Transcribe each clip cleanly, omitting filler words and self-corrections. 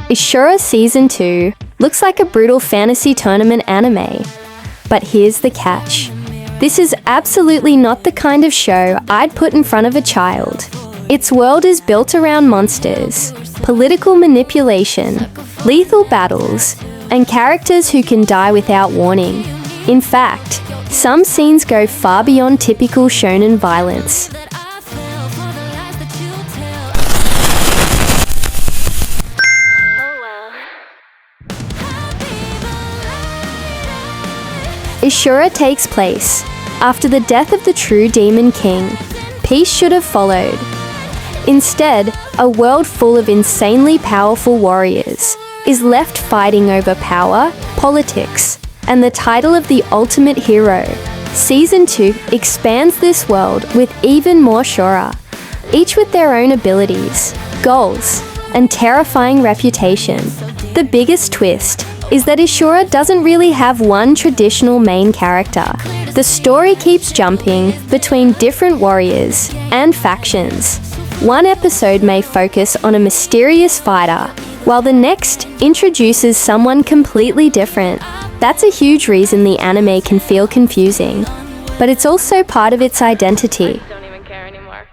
Ishura Season 2 looks like a brutal fantasy tournament anime. But here's the catch. This is absolutely not the kind of show I'd put in front of a child. Its world is built around monsters, political manipulation, lethal battles, and characters who can die without warning. In fact, some scenes go far beyond typical shonen violence. Ishura takes place after the death of the true demon king. Peace should have followed. Instead, a world full of insanely powerful warriors is left fighting over power, politics, and the title of the ultimate hero. Season 2 expands this world with even more Shura, each with their own abilities, goals, and terrifying reputation. The biggest twist is that Ishura doesn't really have one traditional main character. The story keeps jumping between different warriors and factions. One episode may focus on a mysterious fighter, while the next introduces someone completely different. That's a huge reason the anime can feel confusing, but it's also part of its identity. Don't even care anymore.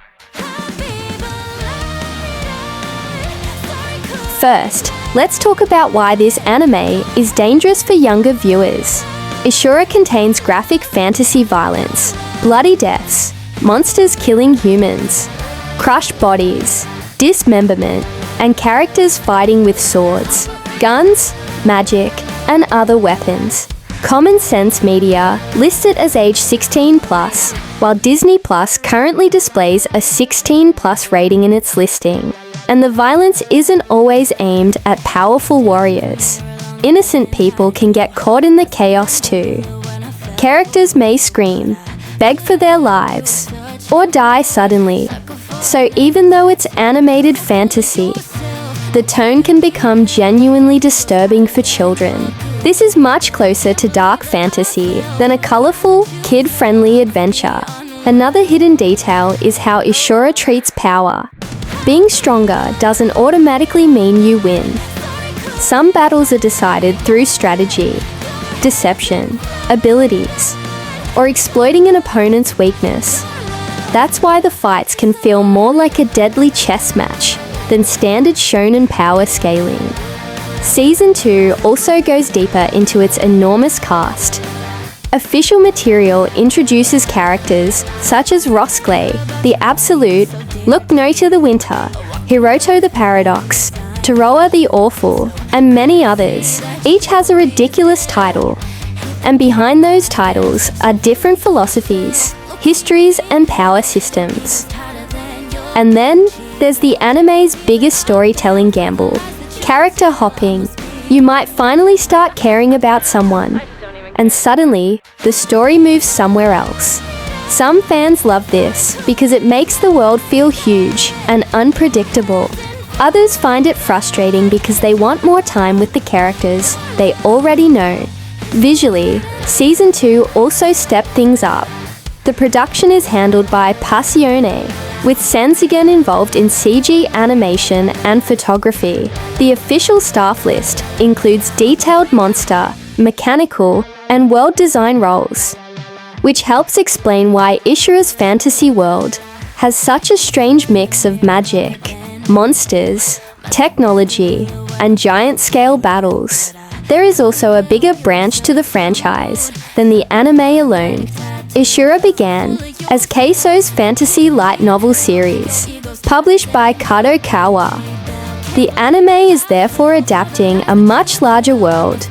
First, let's talk about why this anime is dangerous for younger viewers. Ishura contains graphic fantasy violence, bloody deaths, monsters killing humans, crushed bodies, dismemberment, and characters fighting with swords, guns, magic, and other weapons. Common Sense Media lists it as age 16+, while Disney Plus currently displays a 16+ rating in its listing. And the violence isn't always aimed at powerful warriors. Innocent people can get caught in the chaos too. Characters may scream, beg for their lives, or die suddenly. So even though it's animated fantasy, the tone can become genuinely disturbing for children. This is much closer to dark fantasy than a colourful, kid-friendly adventure. Another hidden detail is how Ishura treats power. Being stronger doesn't automatically mean you win. Some battles are decided through strategy, deception, abilities, or exploiting an opponent's weakness. That's why the fights can feel more like a deadly chess match than standard shonen power scaling. Season 2 also goes deeper into its enormous cast. Official material introduces characters such as Rosclay, the Absolute, Look No to the Winter, Hiroto the Paradox, Taroa the Awful, and many others. Each has a ridiculous title. And behind those titles are different philosophies, histories, and power systems. And then there's the anime's biggest storytelling gamble, character hopping. You might finally start caring about someone, and suddenly the story moves somewhere else. Some fans love this because it makes the world feel huge and unpredictable. Others find it frustrating because they want more time with the characters they already know. Visually, Season 2 also stepped things up. The production is handled by Passione, with Sanzigen involved in CG animation and photography. The official staff list includes detailed monster, mechanical, and world design roles, which helps explain why Ishura's fantasy world has such a strange mix of magic, monsters, technology, and giant-scale battles. There is also a bigger branch to the franchise than the anime alone. Ishura began as Keiso's fantasy light novel series, published by KADOKAWA. The anime is therefore adapting a much larger world,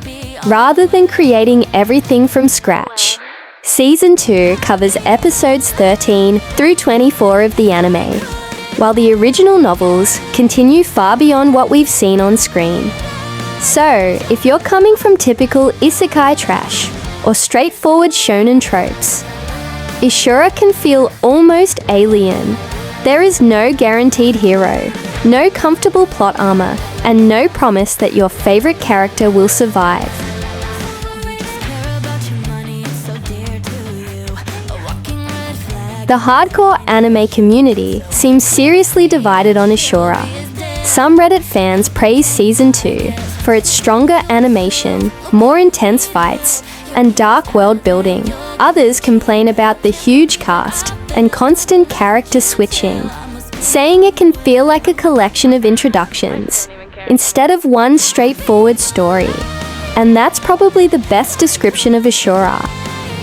rather than creating everything from scratch. Season 2 covers episodes 13 through 24 of the anime, while the original novels continue far beyond what we've seen on screen. So, if you're coming from typical isekai trash or straightforward shonen tropes, Ishura can feel almost alien. There is no guaranteed hero, no comfortable plot armor, and no promise that your favorite character will survive. The hardcore anime community seems seriously divided on Ishura. Some Reddit fans praise Season 2 for its stronger animation, more intense fights, and dark world building. Others complain about the huge cast and constant character switching, saying it can feel like a collection of introductions instead of one straightforward story. And that's probably the best description of Ishura.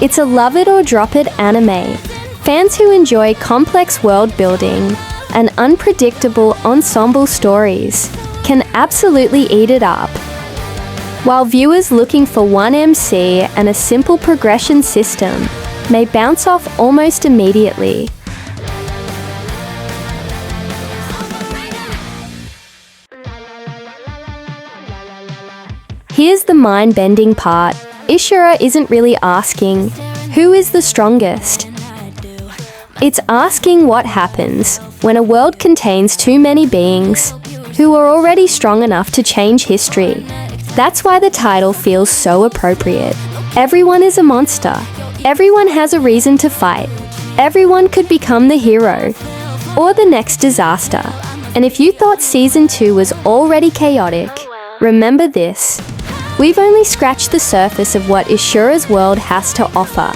It's a love it or drop it anime. Fans who enjoy complex world building and unpredictable ensemble stories can absolutely eat it up. While viewers looking for one MC and a simple progression system may bounce off almost immediately. Here's the mind-bending part. Ishura isn't really asking, who is the strongest? It's asking what happens when a world contains too many beings who are already strong enough to change history. That's why the title feels so appropriate. Everyone is a monster. Everyone has a reason to fight. Everyone could become the hero or the next disaster. And if you thought Season 2 was already chaotic, remember this. We've only scratched the surface of what Ishura's world has to offer.